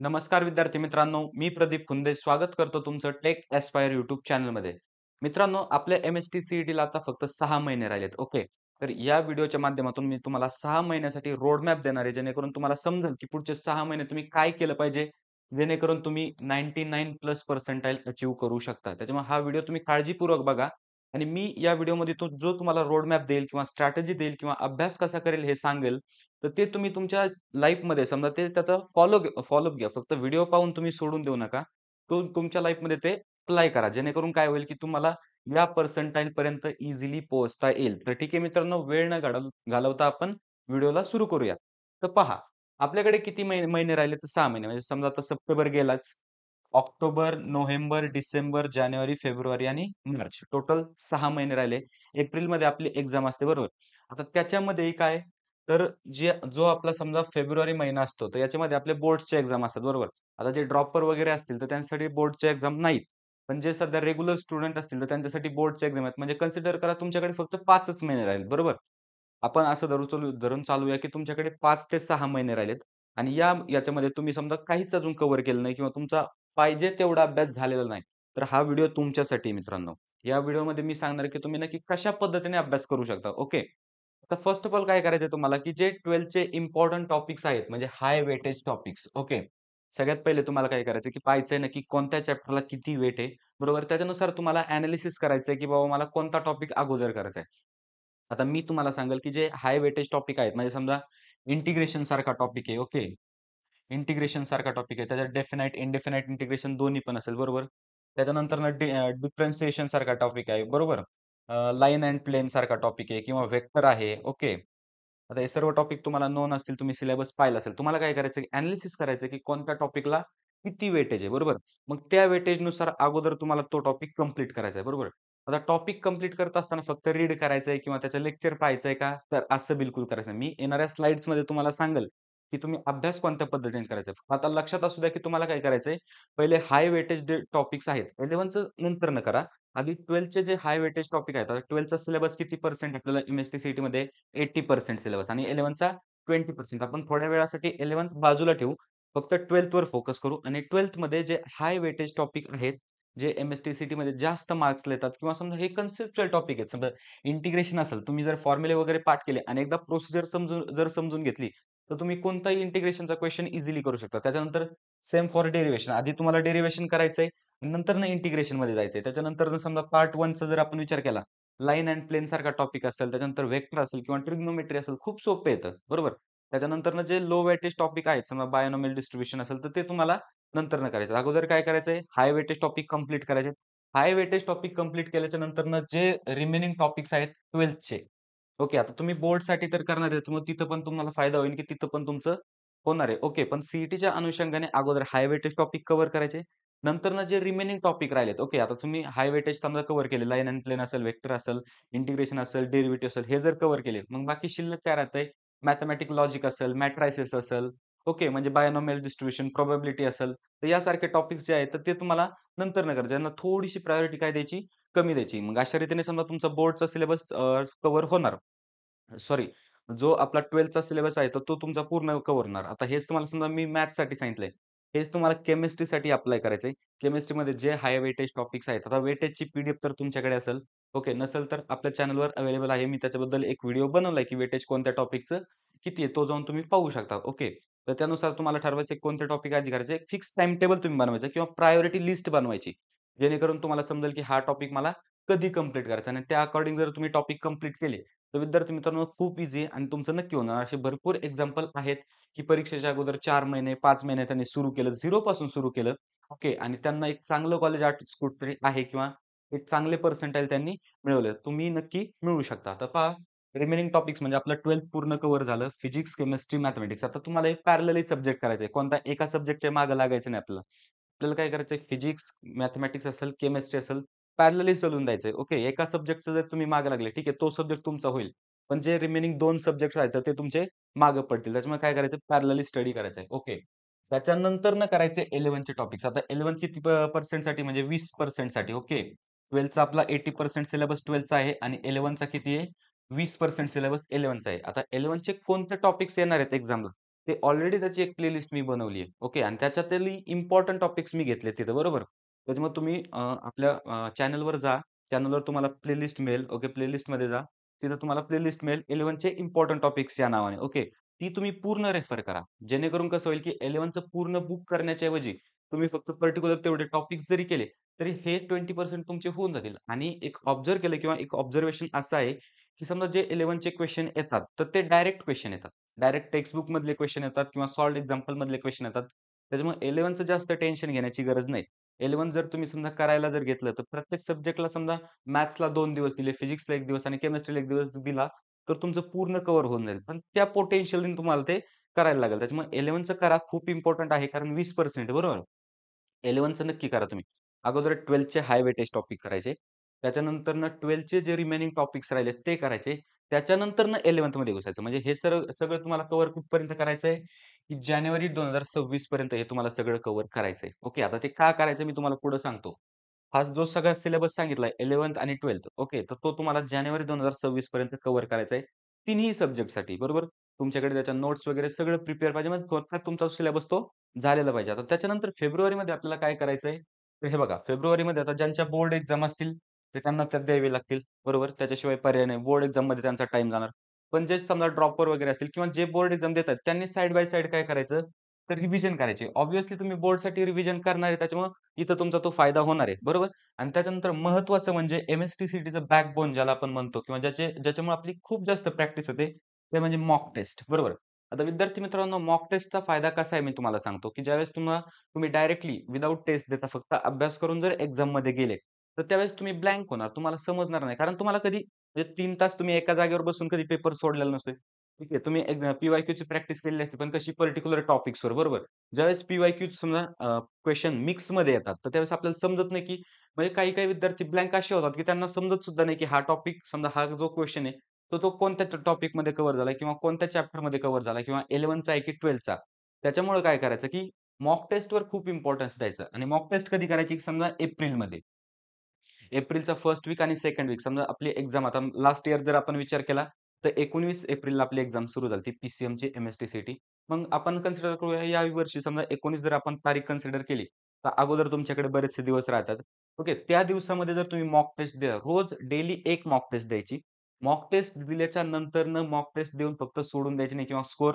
नमस्कार विद्यार्थी मित्रांनो, मी प्रदीप कुंदे स्वागत करतो तुमचं टेक एस्पायर यूट्यूब चॅनलमध्ये. मित्रांनो, आपल्या एम-एस-टी-सी-ई-टीला आता फक्त 6 महिने राहिलेत. ओके. तर या व्हिडिओच्या माध्यमातून मी तुम्हाला 6 महिन्यासाठी रोड मॅप देणार आहे, जेणेकरून तुम्हाला समजेल की पुढचे 6 महिने तुम्ही काय केलं पाहिजे, जेणेकरून तुम्ही 99 प्लस पर्सेंटाइल अचीव्ह करू शकता. त्याच्यामुळे हा व्हिडिओ तुम्ही काळजीपूर्वक बघा आणि मी या व्हिडिओमध्ये जो तुम्हाला रोड मॅप देईल किंवा स्ट्रॅटेजी देईल किंवा अभ्यास कसा करेल हे सांगेल, तर ते तुम्ही तुमच्या लाईफमध्ये समजा ते त्याचा फॉलोअप घ्या. फक्त व्हिडिओ पाहून तुम्ही सोडून देऊ नका. तो तुमच्या लाईफमध्ये ते अप्लाय करा. जेणेकरून काय होईल, की तुम्हाला या पर्सेंटाइल पर्यंत इझिली पोहोचता येईल. तर ठीक आहे मित्रांनो, वेळ न घालवता आपण व्हिडिओला सुरू करूया. तर पहा, आपल्याकडे किती महिने राहिले तर 6 महिने. म्हणजे समजा आता सप्टेंबर गेलाच. ऑक्टोबर, नोव्हेंबर, डिसेंबर, जानेवारी, फेब्रुवारी आणि मार्च. टोटल 6 महिने राहिले. एप्रिलमध्ये आपली एक्झाम असते बरोबर. आता त्याच्यामध्येही काय तर जो आपला समजा फेब्रुवारी महिना असतो, तर याच्यामध्ये आपले बोर्ड्सचे एक्झाम असतात, बरोबर. आता जे ड्रॉपर वगैरे असतील, तर त्यांच्यासाठी बोर्डच्या एक्झाम नाहीत. पण जे सध्या रेग्युलर स्टुडंट असतील, तर त्यांच्यासाठी बोर्डच्या एक्झाम आहेत. म्हणजे कन्सिडर करा तुमच्याकडे फक्त 5च महिने राहील, बरोबर. आपण असं धरून चालूया, की तुमच्याकडे 5 ते 6 महिने राहिलेत आणि याच्यामध्ये तुम्ही समजा काहीच अजून कव्हर केलं नाही किंवा तुमचा पाहिजे तेवढा अभ्यास झालेला नाही. तर हा व्हिडिओ तुमच्यासाठी आहे मित्रांनो. या व्हिडिओमध्ये मी सांगणार आहे, की तुम्ही नक्की कशा पद्धतीने अभ्यास करू शकता. ओके. आता फर्स्ट ऑफ ऑल काय करायचंय तुम्हाला, की जे 12th इम्पोर्टंट टॉपिक्स आहेत, म्हणजे हाय वेटेज टॉपिक्स. ओके. सगळ्यात पहिले तुम्हाला काय करायचं, की पाहायचंय नक्की कोणत्या चॅप्टरला किती वेट आहे, बरोबर. त्याच्यानुसार तुम्हाला एनालिसिस करायचंय, की बाबा मला कोणता टॉपिक अगोदर करायचा आहे. आता मी तुम्हाला सांगेल, की जे हाय वेटेज टॉपिक आहेत, म्हणजे समजा इंटिग्रेशन सारखा टॉपिक आहे. ओके. इंटिग्रेशन सारखा टॉपिक आहे. त्याच्यात डेफिनाइट, इनडेफिनाइट इंटिग्रेशन दोन्ही पण असेल, बरोबर. त्याच्यानंतर डिफरन्शिएशन सारखा टॉपिक आहे, बरोबर. लाईन एंड प्लेन सारखा टॉपिक आहे किंवा वेक्टर आहे. ओके. आता हे सर्व टॉपिक तुम्हाला नोन असतील, तुम्ही सिलेबस पाहिला असेल. तुम्हाला काय करायचं आहे, एनालिसिस करायचं की कोणत्या टॉपिकला किती वेटेज आहे, बरोबर. मग त्या वेटेजनुसार अगोदर तुम्हाला तो टॉपिक कंप्लीट करायचा आहे, बरोबर. आता टॉपिक कंप्लीट करत असताना फक्त रीड करायचंय किंवा त्याचं लेक्चर पाहायचंय का? तर असं बिलकुल करायचं नाही. मी येणाऱ्या स्लाइड्समध्ये तुम्हाला सांगेल, की तुम्ही अभ्यास कोणत्या पद्धतीने करायचा आहे. आता लक्षात असू द्या, की तुम्हाला काय करायचंय, पहिले हाय वेटेज जे टॉपिक्स आहेत, 11चं नंतर करा. आधी 12चे जे हाय वेटेज टॉपिक आहेत. आता 12चा सिलेबस किती पर्सेंट आपल्याला एम-एस-टी-सी-टीमध्ये 80% सिलेबस आणि 11चा 20%. आपण थोड्या वेळासाठी 11th बाजूला ठेवू. फक्त 12th वर फोकस करू आणि 12th मध्ये जे हाय वेटेज टॉपिक आहेत, जे एम-एस-टी-सी-टीमध्ये जास्त मार्क्स येतात किंवा समजा हे कन्सेप्च्युअल टॉपिक आहेत. समजा इंटिग्रेशन असेल, तुम्ही जर फॉर्म्युले वगैरे पाठ केले आणि एकदा प्रोसिजर समजून घेतली, तर तुम्ही कोणताही इंटिग्रेशनचा क्वेशन इझिली करू शकता. त्याच्यानंतर सेम फॉर डेरिव्हेशन. आधी तुम्हाला डेरिव्हेशन करायचंय, नंतर इंटिग्रेशनमध्ये जायचंय. त्याच्यानंतर समजा पार्ट 1चा जर आपण विचार केला, लाईन एंड प्लेन सारखा टॉपिक असेल, त्याच्यानंतर वेक्टर असेल किंवा ट्रिग्नोमेट्री असेल, खूप सोपं येतं, बरोबर. त्याच्यानंतरनं जे लो वेटेज टॉपिक आहेत, समजा बायनॉमियल डिस्ट्रिब्युशन असेल, तर ते तुम्हाला नंतरनं करायचं. अगोदर काय करायचंय, हाय वेटेज टॉपिक कंप्लीट करायचे. हाय वेटेज टॉपिक कंप्लीट केल्याच्या नंतरनं जे रिमेनिंग टॉपिक्स आहेत 12th ओके. आता तुम्ही बोर्डसाठी तर करणार आहे, मग तिथं पण तुम्हाला फायदा होईल, की तिथं पण तुमचं होणार आहे. ओके. पण सी अनुषंगाने अगोदर हाय वेटेज टॉपिक कव्हर करायचे. नंतरनं जे रिमेनिंग टॉपिक राहिलेत, ओके. आता तुम्ही हाय वेटेज समजा कव्हर केले, लाईन एंड प्लेन असेल, वेक्टर असेल, इंटिग्रेशन असेल, डेरिव्हेटिव्ह असेल, हे जर कव्हर केले, मग बाकी शिल्लक काय राहतंय, मॅथेमॅटिक लॉजिक असेल, मॅट्रायसेस असेल, ओके. म्हणजे बायनॉमियल डिस्ट्रिब्युशन, प्रोबॅबिलिटी असेल, तर यासारखे टॉपिक्स जे आहेत, तर ते तुम्हाला नंतरनं करायचे. त्यांना थोडीशी प्रायोरिटी काय द्यायची, कमी द्यायची. मग अशा रीतीने समजा तुमचा बोर्डचा सिलेबस कव्हर होणार. सॉरी, जो आपला 12th सिलेबस आहे, तर तो तुमचा पूर्ण कव्हर होणार. आता हेच तुम्हाला समजा मी मॅथ्ससाठी सांगितलंय. हेच तुम्हाला केमिस्ट्रीसाठी अप्लाय करायचंय. केमिस्ट्रीमध्ये जे हाय वेटेज टॉपिक्स आहेत. आता वेटेजची पी-डी-एफ तर तुमच्याकडे असेल. ओके. नसेल तर आपल्या चॅनलवर अवेलेबल आहे. मी त्याच्याबद्दल एक व्हिडिओ बनवलाय, की वेटेज कोणत्या टॉपिकचं किती आहे, तो जाऊन तुम्ही पाहू शकता. ओके. तर त्यानुसार तुम्हाला ठरवायचं कोणते टॉपिक आधी करायचे. एक फिक्स टाईम टेबल तुम्ही बनवायचं किंवा प्रायोरिटी लिस्ट बनवायची. जेणेकरून तुम्हाला समजेल, की हा टॉपिक मला कधी कंप्लीट करायचा आणि त्या अकॉर्डिंग जर तुम्ही टॉपिक कंप्लीट केले, तर विद्यार्थी मित्रांनो खूप ईझी आहे आणि तुमचं नक्की होणार. असे भरपूर एक्झाम्पल आहेत, की परीक्षेच्या अगोदर 4 महिने, 5 महिने त्यांनी सुरू केलं, झिरोपासून सुरू केलं. ओके. आणि त्यांना एक चांगलं कॉलेज आर्ट्स कुठेतरी आहे किंवा एक चांगले पर्सेंटाइल त्यांनी मिळवले. तुम्ही नक्की मिळवू शकता. आता पहा रिमेनिंग टॉपिक्स म्हणजे आपलं 12th पूर्ण कव्हर झालं. Physics, chemistry, mathematics. आता तुम्हाला एक पॅरलली सब्जेक्ट करायचा आहे. कोणता एका सब्जेक्टच्या मागे लागायचं नाही आपल्याला. आपल्याला काय करायचंय फिजिक्स, मॅथेमॅटिक्स असेल, केमिस्ट्री असेल, पॅरलली चालवून द्यायचंय. ओके. एका सब्जेक्टचं जर तुम्ही मागे लागले, ठीक आहे, तो सब्जेक्ट तुमचा होईल. पण जे रिमेनिंग 2 सब्जेक्ट्स आहेत, तर ते तुमचे मागे पडतील. त्याच्यामुळे काय करायचं पॅरलली स्टडी करायचा आहे. ओके. त्याच्यानंतरनं करायचे 11चे टॉपिक्स. आता 11 किती पर्सेंटसाठी म्हणजे 20% साठी. ओके. 12चा आपला 80% सिलेबस 12चा आहे आणि 11चा किती आहे? 20% सिलेबस 11चा आहे. आता 11चे कोणते टॉपिक्स येणार आहेत एक्झामला? ते ऑलरेडी त्याची एक प्लेलिस्ट मी बनवली आहे. ओके आणि त्याच्यातली इम्पोर्टंट टॉपिक्स मी घेतले तिथं बरोबर. त्याच्यामुळे तुम्ही आपल्या चॅनलवर जा. चॅनलवर तुम्हाला प्लेलिस्ट मिळेल. ओके प्लेलिस्टमध्ये जा. तिथं तुम्हाला प्लेलिस्ट मिळेल 11चे इम्पोर्टंट टॉपिक्स या नावाने. ओके. ती तुम्ही पूर्ण रेफर करा. जेणेकरून कसं होईल, की 11चं पूर्ण बुक करण्याच्या ऐवजी तुम्ही फक्त पर्टिक्युलर तेवढे टॉपिक्स जरी केले, तरी हे 20% तुमचे होऊन जातील. आणि एक ऑब्झर्व्ह केलं किंवा एक ऑब्झर्वेशन असं आहे, की समजा जे 11चे क्वेशन येतात, तर ते डायरेक्ट क्वेशन येतात. डायरेक्ट टेक्स्ट बुकमधले क्वेशन येतात किंवा सॉल्व्ड एक्झाम्पलमधले क्वेशन येतात. त्याच्यामुळे 11चं जास्त टेन्शन घेण्याची गरज नाही. 11 जर तुम्ही समजा करायला जर घेतलं, तर प्रत्येक सब्जेक्टला समजा मॅथ्सला 2 दिवस दिले, फिजिक्सला 1 दिवस आणि केमिस्ट्रीला 1 दिवस दिला, तर तुमचं पूर्ण कव्हर होऊन जाईल. पण त्या पोटेन्शियलने तुम्हाला ते करायला लागेल. त्याच्यामुळे 11चं करा खूप इम्पोर्टंट आहे कारण 20% बरोबर. 11चं नक्की करा तुम्ही. अगोदर 12चे हाय वेटेज टॉपिक करायचे. त्याच्यानंतरनं 12चे जे रिमेनिंग टॉपिक्स राहिले ते करायचे. त्याच्यानंतरनं 11th मध्ये घुसायचं. म्हणजे हे सगळं तुम्हाला कव्हर कुठपर्यंत करायचंय, की जानेवारी 2026 पर्यंत हे तुम्हाला सगळं कव्हर करायचंय. ओके. आता ते का करायचं मी तुम्हाला पुढे सांगतो. हा जो सगळा सिलेबस सांगितलाय 11th आणि 12th ओके. तर तो तुम्हाला जानेवारी 2026 पर्यंत कव्हर करायचा आहे. तिन्ही सब्जेक्टसाठी बरोबर. तुमच्याकडे त्याच्या नोट्स वगैरे सगळं प्रिपेअर पाहिजे. मग थोडक्यात तुमचा सिलेबस तो झालेला पाहिजे. आता त्याच्यानंतर फेब्रुवारीमध्ये आपल्याला काय करायचंय, तर हे बघा फेब्रुवारीमध्ये आता ज्यांच्या बोर्ड एक्झाम असतील, ते त्यांना त्यात द्यावे लागतील. बरोबर. त्याच्याशिवाय पर्याय नाही. बोर्ड एक्झाममध्ये त्यांचा टाईम जाणार. पण जे समजा ड्रॉपर वगैरे असतील किंवा जे बोर्ड एक्झाम देतात त्यांनी साइड बाय साइड काय करायचं, तर रिव्हिजन करायची. ऑब्व्हियसली तुम्ही बोर्डसाठी रिव्हिजन करणार आहे त्याच्यामुळे इथं तुमचा तो फायदा होणार आहे. बरोबर. आणि त्याच्यानंतर महत्त्वाचं म्हणजे एम-एस-टी-सी-टीचं बॅकबोन ज्याला आपण म्हणतो किंवा ज्याच्यामुळे आपली खूप जास्त प्रॅक्टिस होते, ते म्हणजे मॉक टेस्ट. बरोबर. आता विद्यार्थी मित्रांनो मॉक टेस्टचा फायदा कसा आहे मी तुम्हाला सांगतो, की ज्यावेळेस तुम्ही डायरेक्टली विथआऊट टेस्ट देता फक्त अभ्यास करून जर एक्झाममध्ये गेले, तर त्यावेळेस तुम्ही ब्लँक होणार. तुम्हाला समजणार नाही. कारण तुम्हाला कधी म्हणजे 3 तास तुम्ही एका जागेवर बसून कधी पेपर सोडलेला नसतोय. ठीक आहे. तुम्ही पी-वाय-क्यूची प्रॅक्टिस केलेली असते, पण कशी पर्टिक्युलर टॉपिक्सवर बरोबर. ज्यावेळेस पी-वाय-क्यू समजा क्वेशन मिक्समध्ये येतात, तर त्यावेळेस आपल्याला समजत नाही, की म्हणजे काही-काही विद्यार्थी ब्लँक असे होतात, की त्यांना समजत सुद्धा नाही, की हा टॉपिक समजा हा जो क्वेशन आहे, तर तो कोणत्या टॉपिकमध्ये कव्हर झालाय किंवा कोणत्या चॅप्टरमध्ये कव्हर झालाय किंवा 11चा आहे की 12चा. त्याच्यामुळे काय करायचं, की मॉक टेस्टवर खूप इम्पोर्टन्स द्यायचं आणि मॉक टेस्ट कधी करायची, समजा एप्रिलमध्ये. एप्रिलचा फर्स्ट वीक आणि सेकंड वीक समजा आपली एक्झाम आता लास्ट इयर जर आपण विचार केला, तर 19 एप्रिलला आपली एक्झाम सुरू झाली होती पी-सी-एमची, एम-एस-टी-सी-टी. मग आपण कन्सिडर करूया या वर्षी समजा 19 जर आपण तारीख कन्सिडर केली, तर अगोदर तुमच्याकडे बरेचसे दिवस राहतात. ओके. त्या दिवसामध्ये जर तुम्ही मॉक टेस्ट द्या, रोज डेली एक मॉक टेस्ट द्यायची. मॉक टेस्ट दिल्याच्या नंतरनं मॉक टेस्ट देऊन फक्त सोडून द्यायची नाही किंवा स्कोर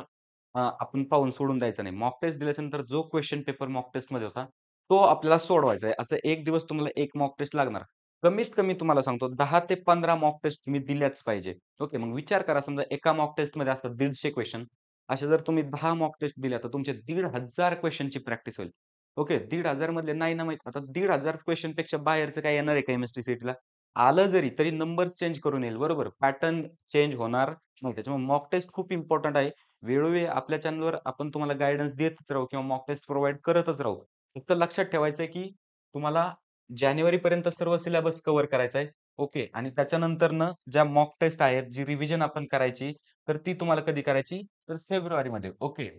आपण पाहून सोडून द्यायचा नाही. मॉक टेस्ट दिल्याच्या नंतर जो क्वेशन पेपर मॉक टेस्टमध्ये होता, तो आपल्याला सोडवायचा आहे. असं 1 दिवस तुम्हाला 1 मॉक टेस्ट लागणार. कमीत कमी तुम्हाला सांगतो 10 ते 15 मॉक टेस्ट तुम्ही दिल्याच पाहिजे. ओके. मग विचार करा समजा एका मॉक टेस्टमध्ये असतात 150 क्वेशन. असे जर तुम्ही 10 मॉक टेस्ट दिल्या, तर तुमचे 1,500 क्वेशनची प्रॅक्टिस होईल. ओके. 1,500 मधले नाही ना माहीत आता 1,500 क्वेशनपेक्षा बाहेरचं काय येणार आहे का एम-एस-टी-सी-टीला? आलं जरी तरी नंबर्स चेंज करून येईल बरोबर. पॅटर्न चेंज होणार नाही. त्याच्यामुळे मॉक टेस्ट खूप इम्पोर्टंट आहे. वेळोवेळी आपल्या चॅनलवर आपण तुम्हाला गाईडन्स देतच राहू किंवा मॉक टेस्ट प्रोव्हाईड करतच राहू. फक्त लक्षात ठेवायचं आहे, की तुम्हाला जानेवारीपर्यंत सर्व सिलेबस कव्हर करायचा आहे. ओके. आणि त्याच्यानंतरनं ज्या मॉक टेस्ट आहेत, जी रिव्हिजन आपण करायची, तर ती तुम्हाला कधी करायची? तर फेब्रुवारीमध्ये. ओके.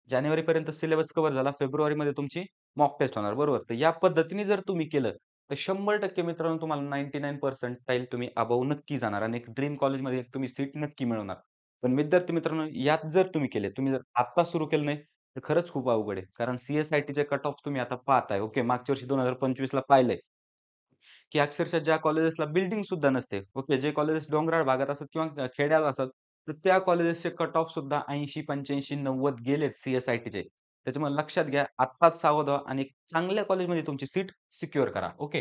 जानेवारीपर्यंत सिलेबस कव्हर झाला. फेब्रुवारीमध्ये तुमची मॉक टेस्ट होणार बरोबर. तर या पद्धतीने जर तुम्ही केलं, तर 100% मित्रांनो तुम्हाला 99% तुम्ही अबोव्ह नक्की जाणार आणि एक ड्रीम कॉलेजमध्ये एक तुम्ही सीट नक्की मिळवणार. पण विद्यार्थी मित्रांनो यात जर तुम्ही केले, तुम्ही जर आत्ता सुरू केलं नाही, तर खरंच खूप अवघड आहे. कारण सी-एस-आय-टीचे कट ऑफ तुम्ही आता पाहताय. ओके. मागच्या वर्षी 2025ला पाहिलंय. की अक्षरशः ज्या कॉलेजेसला बिल्डिंग सुद्धा नसते. ओके. जे कॉलेजेस डोंगराळ भागात असतात किंवा खेड्यात असतात, तर त्या कॉलेजेसचे कट ऑफ सुद्धा 80, 85, 90 गेलेत सी-एस-आय-टीचे. त्याच्यामुळे लक्षात घ्या, आत्ताच सावध व्हा आणि एक चांगल्या कॉलेजमध्ये तुमची सीट सिक्युअर करा. ओके.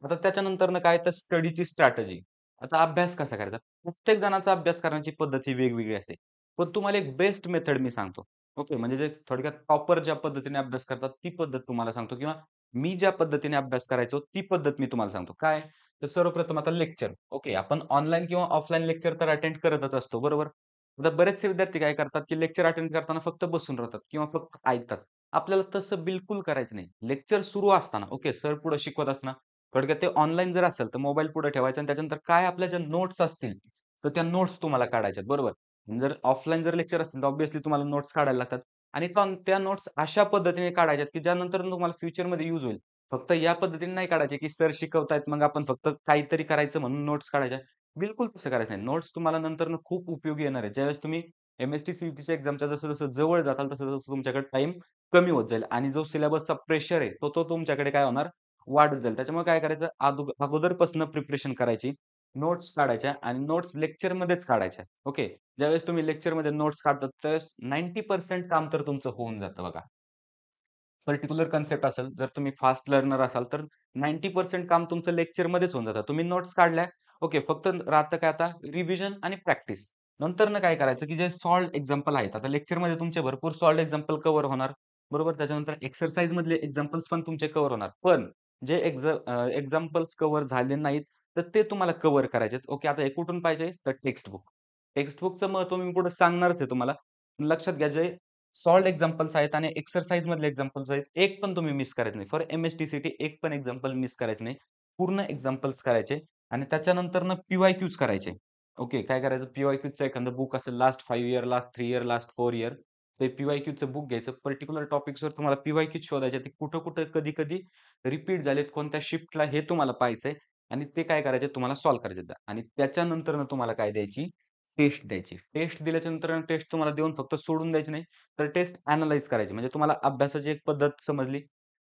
आता त्याच्यानंतरनं काय तर स्टडीची स्ट्रॅटेजी. आता अभ्यास कसा करायचा? प्रत्येक जणाचा अभ्यास करण्याची पद्धत ही वेगवेगळी असते. पण तुम्हाला एक बेस्ट मेथड मी सांगतो. ओके. म्हणजे जे थोडक्यात टॉपर ज्या पद्धतीने अभ्यास करतात, ती पद्धत तुम्हाला सांगतो किंवा मी ज्या पद्धतीने अभ्यास करायचो, ती पद्धत मी तुम्हाला सांगतो. काय? तर सर्वप्रथम आता लेक्चर. ओके. आपण ऑनलाईन किंवा ऑफलाईन लेक्चर तर अटेंड करतच असतो, बरोबर? आता बरेचसे विद्यार्थी काय करतात, की लेक्चर अटेंड करताना फक्त बसून राहतात किंवा फक्त ऐकतात. आपल्याला तसं बिलकुल करायचं नाही. लेक्चर सुरू असताना, ओके, सर पुढे शिकवत असताना, थोडक्यात ते ऑनलाईन जर असेल, तर मोबाईल पुढे ठेवायचा आणि त्याच्यानंतर काय आपल्या ज्या नोट्स असतील, तर त्या नोट्स तुम्हाला काढायच्यात, बरोबर? जर ऑफलाईन जर लेक्चर असतील, तर ऑब्व्हियसली तुम्हाला नोट्स काढायला लागतात आणि त्या नोट्स अशा पद्धतीने काढायच्यात, की ज्यानंतर तुम्हाला फ्युचरमध्ये यूज होईल. फक्त या पद्धतीने नाही काढायचे, की सर शिकवतायत मग आपण फक्त काहीतरी करायचं म्हणून नोट्स काढायच्या. बिलकुल तसं करायचं नाही. नोट्स तुम्हाला नंतरनं खूप उपयोगी येणार आहे. ज्यावेळेस तुम्ही एम-एस-टी सी-ई-टीच्या एक्झामच्या जसं-जसं जवळ जाताल तसं-तसं तुमच्याकडे टाईम कमी होत जाईल आणि जो सिलेबसचा प्रेशर आहे, तो तुमच्याकडे काय होणार वाढत जाईल. त्याच्यामुळे काय करायचं अगोदरपासून प्रिपरेशन करायची, नोट्स काढायच्या आणि नोट्स लेक्चरमध्येच काढायच्या. ओके. ज्यावेळेस तुम्ही लेक्चरमध्ये नोट्स काढतात त्यावेळेस 90% काम तर तुमचं होऊन जातं बघा. पर्टिक्युलर कन्सेप्ट असेल, जर तुम्ही फास्ट लर्नर असाल, तर 90% काम तुमचं लेक्चरमध्येच होऊन जातं. तुम्ही नोट्स काढल्या, ओके. फक्त राहतं काय आता रिव्हिजन आणि प्रॅक्टिस. नंतरनं काय करायचं, की जे सॉल्व्ड एक्झाम्पल आहेत. आता लेक्चरमध्ये तुमचे भरपूर सॉल्व्ड एक्झाम्पल कव्हर होणार, बरोबर. त्याच्यानंतर एक्सरसाइजमधले एक्झाम्पल्स पण तुमचे कव्हर होणार. पण जे एक्झाम्पल्स कव्हर झाले नाहीत, तर ते तुम्हाला कव्हर करायचेत. ओके. आता हे कुठून पाहिजे? तर टेक्स्ट बुक. टेक्स्ट बुकचं महत्त्व मी पुढे सांगणारच आहे तुम्हाला. लक्षात घ्या, जे सॉल्व्ड एक्झाम्पल्स आहेत आणि एक्सरसाइज मधले एक्झाम्पल्स आहेत. एक पण तुम्ही मिस करायचं नाही. फॉर एम-एस-टी-सी-टी एक पण एक्झाम्पल मिस करायचं नाही. पूर्ण एक्झाम्पल्स करायचे आणि त्याच्यानंतरनं पी-वाय-क्यूज करायचे. ओके. काय करायचं पी-वाय-क्यूजचं एखादं बुक असेल last 5 year, last 3 year, last 4 year. ते पी-वाय-क्यूजचं बुक घ्यायचं. पर्टिक्युलर टॉपिक्सवर तुम्हाला पी-वाय-क्यूज शोधायचे. ते कुठं-कुठं, कधी-कधी रिपीट झालेत, कोणत्या शिफ्टला हे तुम्हाला पाहायचंय आणि ते काय करायचे तुम्हाला सॉल्व्ह करायचे आणि त्याच्यानंतरनं तुम्हाला काय द्यायची टेस्ट द्यायची. टेस्ट दिल्याच्या नंतर टेस्ट तुम्हाला देऊन फक्त सोडून द्यायची नाही. तर टेस्ट ॲनलाईज करायची. म्हणजे तुम्हाला अभ्यासाची एक पद्धत समजली.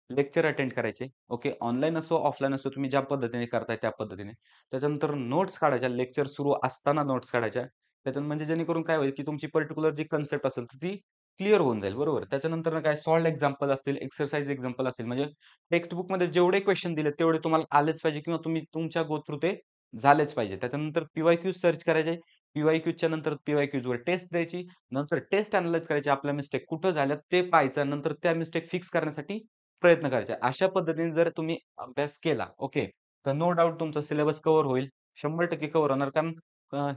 लेक्चर अटेंड करायचे. ओके. ऑनलाईन असो, ऑफलाईन असो, तुम्ही ज्या पद्धतीने करताय त्या पद्धतीने. त्याच्यानंतर नोट्स काढायच्या. लेक्चर सुरू असताना नोट्स काढायच्या. त्याच्यात म्हणजे जेणेकरून काय होईल, की तुमची पर्टिक्युलर जी कन्सेप्ट असेल तर ती क्लिअर होऊन जाईल. बरोबर. त्याच्यानंतर काय सॉल्व्ड एक्झाम्पल असतील, एक्सरसाइज एक्झाम्पल असतील. म्हणजे टेक्स्ट बुकमध्ये जेवढे क्वेशन दिले तेवढे तुम्हाला आलेच पाहिजे किंवा तुम्ही तुमच्या गो थ्रू ते झालेच पाहिजे. त्याच्यानंतर पी-वाय-क्यूज सर्च करायचे. पी-वाय-क्यूजच्या नंतर पी-वाय-क्यूजवर टेस्ट द्यायची. नंतर टेस्ट अॅनलाईज करायची. आपल्या मिस्टेक कुठं झाल्यात ते पाहायचं. नंतर त्या मिस्टेक फिक्स करण्यासाठी प्रयत्न करायचे. अशा पद्धतीने जर तुम्ही अभ्यास केला, ओके. तर नो डाउट तुमचा सिलेबस कव्हर होईल. 100% कव्हर होणार. कारण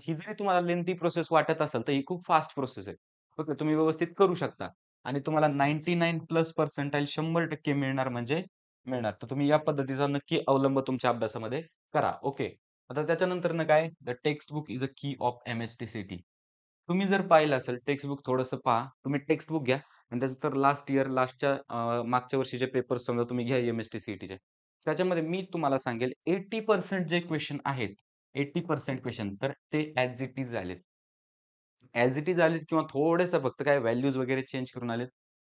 ही जरी तुम्हाला लेंथी प्रोसेस वाटत असेल, तर ही खूप फास्ट प्रोसेस आहे. ओके. तुम्ही व्यवस्थित करू शकता आणि तुम्हाला 99+ पर्सेंटाइल 100% मिळणार म्हणजे मिळणार. तर तुम्ही या पद्धतीचा नक्की अवलंब तुमच्या अभ्यासामध्ये करा. ओके. आता त्याच्यानंतरनं काय? The text book is a की ऑफ एम-एस-टी-सी-टी. तुम्ही जर पाहिलं असेल टेक्स्ट बुक थोडंसं पहा. तुम्ही टेक्स्ट बुक घ्या आणि त्याचं तर लास्ट इयर, मागच्या वर्षीचे पेपर्स समजा तुम्ही घ्या एम-एस-टी-सी-टीचे. त्याच्यामध्ये मी तुम्हाला सांगेल 80% जे क्वेशन आहेत, 80% क्वेशन तर ते ॲज इट इज आलेत. ॲज इट इज आलेत किंवा थोडंसं फक्त काय व्हॅल्यूज वगैरे चेंज करून आलेत.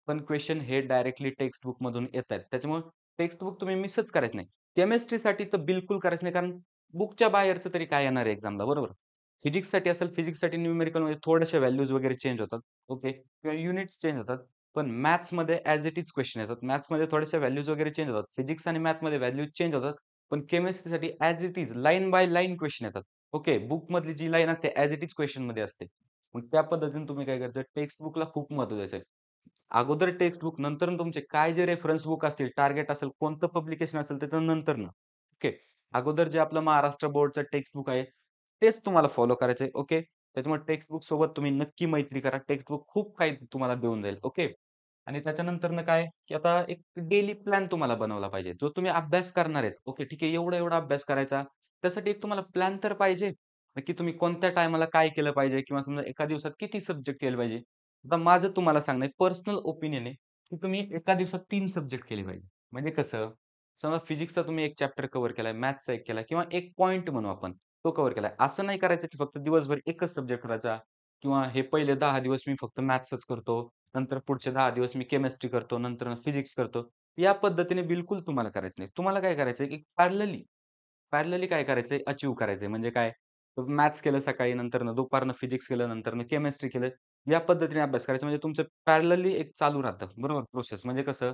पण क्वेशन हे डायरेक्टली टेक्स्ट बुकमधून येतायत. त्याच्यामुळे टेक्स्ट बुक तुम्ही मिसच करायचं नाही. केमिस्ट्रीसाठी तर बिलकुल करायचं नाही, कारण बुकच्या बाहेरचं तरी काय येणार आहे एक्झामला, बरोबर? फिजिक्ससाठी असेल, फिजिक्ससाठी न्यूमेरिकलमध्ये थोड्याशा व्हॅल्यूज वगैरे चेंज होतात. ओके. किंवा युनिट्स चेंज होतात. पण मॅथ्समध्ये ॲज इट इज क्वेशन येतात. मॅथ्समध्ये थोड्याशा व्हॅल्यूज वगैरे चेंज होतात. फिजिक्स आणि मॅथ्समध्ये व्हॅल्यूज चेंज होतात. पण केमिस्ट्रीसाठी as it is line by line question येतात. ओके. बुकमधली जी लाईन असते ॲज इट इज क्वेशनमध्ये असते. मग त्या पद्धतीने तुम्ही काय करायचं टेक्स्ट बुकला खूप महत्त्व द्यायचं आहे. अगोदर टेक्स्ट बुक नंतर तुमचे काय जे रेफरन्स बुक असतील, टार्गेट असेल, कोणतं पब्लिकेशन असेल त्याच्या नंतरनं. ओके. अगोदर जे आपलं महाराष्ट्र बोर्डचं टेक्स्ट बुक आहे, तेच तुम्हाला फॉलो करायचंय. ओके. त्याच्यामुळे टेक्स्ट बुक सोबत तुम्ही नक्की मैत्री करा. टेक्स्ट बुक खूप काही तुम्हाला देऊन जाईल. ओके. आणि त्याच्यानंतरनं काय, की आता एक डेली प्लॅन तुम्हाला बनवला पाहिजे. जो तुम्ही अभ्यास करणार आहेत. ओके. ठीक आहे. एवढा-एवढा अभ्यास करायचा. त्यासाठी एक तुम्हाला प्लॅन तर पाहिजे. की तुम्ही कोणत्या टायमाला काय केलं पाहिजे किंवा समजा एका दिवसात किती सब्जेक्ट केले पाहिजे. आता माझं तुम्हाला सांगणं आहे, पर्सनल ओपिनियन आहे, की तुम्ही एका दिवसात 3 सब्जेक्ट केले पाहिजे. म्हणजे कसं? समजा फिजिक्सचा तुम्ही एक चॅप्टर कव्हर केलाय, मॅथ्सचा एक केलाय किंवा एक पॉइंट म्हणू आपण, तो कव्हर केलाय. असं नाही करायचं, की फक्त दिवसभर एकच सब्जेक्ट करायचा किंवा हे पहिले 10 दिवस मी फक्त मॅथ्सच करतो. नंतर पुढचे 10 दिवस मी केमिस्ट्री करतो, नंतर फिजिक्स करतो. या पद्धतीने बिलकुल तुम्हाला करायचं नाही. तुम्हाला काय करायचंय, की पॅरलली पॅरलली काय करायचंय, अचीव्ह करायचंय. म्हणजे काय? मॅथ्स केलं सकाळी, नंतरनं दुपारनं फिजिक्स केलं, नंतरनं केमिस्ट्री केलं. या पद्धतीने अभ्यास करायचा म्हणजे तुमचं पॅरलली एक चालू राहतं. बरोबर प्रोसेस. म्हणजे कसं?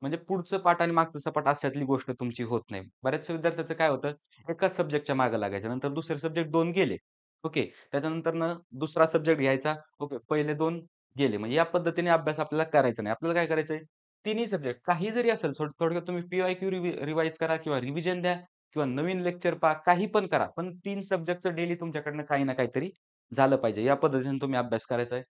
म्हणजे पुढचं पाठ आणि मागचं सपाट अशातली गोष्ट तुमची होत नाही. बऱ्याचशा विद्यार्थ्याचं काय होतं, एकाच सब्जेक्टच्या मागे लागायचं. नंतर दुसरे सब्जेक्ट 2 गेले. ओके. त्याच्यानंतरनं दुसरा सब्जेक्ट घ्यायचा. ओके. पहिले 2 गेले. म्हणजे या पद्धतीने अभ्यास आपल्याला करायचा नाही. आपल्याला काय करायचंय? तिन्ही सब्जेक्ट काही जरी असेल, थोडक्यात तुम्ही पी-वाय-क्यू रिवाईज करा किंवा रिव्हिजन द्या किंवा नवीन लेक्चर पहा, काही पण करा. पण 3 सब्जेक्टचं डेली तुमच्याकडनं काही ना काहीतरी झालं पाहिजे. या पद्धतीने तुम्ही अभ्यास करायचा आहे.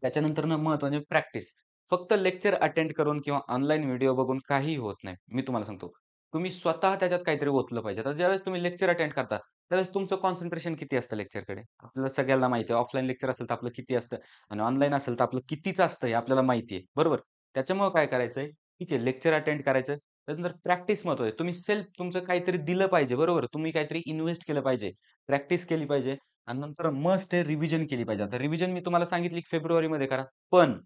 त्याच्यानंतरनं महत्त्वाचे प्रॅक्टिस. फक्त लेक्चर अटेंड करून किंवा ऑनलाईन व्हिडिओ बघून काहीही होत नाही. मी तुम्हाला सांगतो. तुम्ही स्वतः त्याच्यात काहीतरी ओतलं पाहिजे. आता ज्यावेळेस तुम्ही लेक्चर अटेंड करता, त्यावेळेस तुमचं कॉन्सन्ट्रेशन किती असतं लेक्चरकडे? आपल्याला सगळ्यांना माहिती आहे. ऑफलाईन लेक्चर असेल तर आपलं किती असतं आणि ऑनलाईन असेल तर आपलं कितीचं असतं हे आपल्याला माहिती आहे. बरोबर? त्याच्यामुळं काय करायचंय, ठीक आहे लेक्चर अटेंड करायचं. त्यानंतर प्रॅक्टिस महत्त्वाची आहे. तुम्ही सेल्फ तुमचं काहीतरी दिलं पाहिजे. बरोबर? तुम्ही काहीतरी इन्व्हेस्ट केलं पाहिजे. प्रॅक्टिस केली पाहिजे आणि नंतर मस्ट आहे रिव्हिजन केली पाहिजे. आता रिव्हिजन मी तुम्हाला सांगितली की फेब्रुवारीमध्ये करा. पण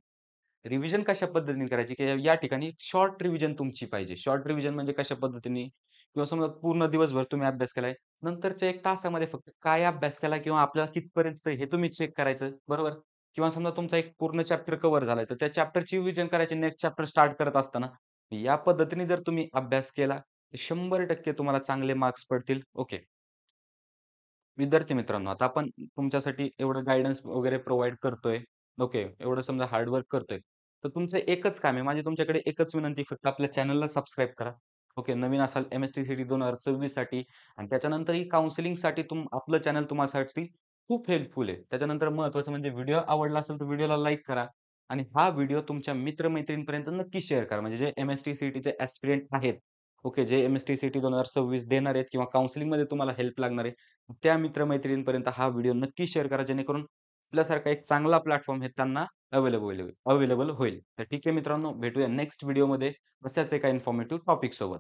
रिव्हिजन कशा पद्धतीने करायची, की या ठिकाणी शॉर्ट रिव्हिजन तुमची पाहिजे. शॉर्ट रिव्हिजन म्हणजे कशा पद्धतीने किंवा समजा पूर्ण दिवसभर तुम्ही अभ्यास केलाय. नंतरच्या 1 तासामध्ये फक्त काय अभ्यास केला किंवा आपल्याला कितपर्यंत हे तुम्ही चेक करायचं, बरोबर? किंवा समजा तुमचा एक पूर्ण चॅप्टर कव्हर झालाय, तर त्या चॅप्टरची रिव्हिजन करायची नेक्स्ट चॅप्टर स्टार्ट करत असताना. या पद्धतीने जर तुम्ही अभ्यास केला, तर 100% तुम्हाला चांगले मार्क्स पडतील. ओके. विद्यार्थी मित्रांनो, आता आपण तुमच्यासाठी एवढं गाईडन्स वगैरे प्रोव्हाईड करतोय. ओके. एवढं समजा हार्ड वर्क करतोय. तर तुमचं एकच काम आहे. माझी तुमच्याकडे एकच विनंती फक्त आपल्या चॅनलला सबस्क्राईब करा. ओके. नवीन असाल एम-एस-टी-सी-टी 2026 साठी आणि त्याच्यानंतरही काउन्सिलिंगसाठी आपलं चॅनल तुम्हासाठी खूप हेल्पफुल आहे. त्याच्यानंतर महत्त्वाचं म्हणजे व्हिडिओ आवडला असेल तर व्हिडिओला लाईक करा आणि हा व्हिडिओ तुमच्या मित्र-मैत्रिणींपर्यंत नक्की शेअर करा. म्हणजे जे एम-एस-टी-सी-टीचे ॲस्पिरंट आहेत. ओके. जे एम-एस-टी-सी-टी 2026 देणार आहेत किंवा काउन्सिलिंगमध्ये तुम्हाला हेल्प लागणार आहे. त्या मित्र-मैत्रिणींपर्यंत हा व्हिडिओ नक्की शेअर करा, जेणेकरून आपल्यासारखा एक चांगला प्लॅटफॉर्म हे त्यांना अवेलेबल होईल. तर ठीक आहे मित्रांनो, भेटूया नेक्स्ट व्हिडिओमध्ये अशाच एका इन्फॉर्मेटिव्ह टॉपिक सोबत.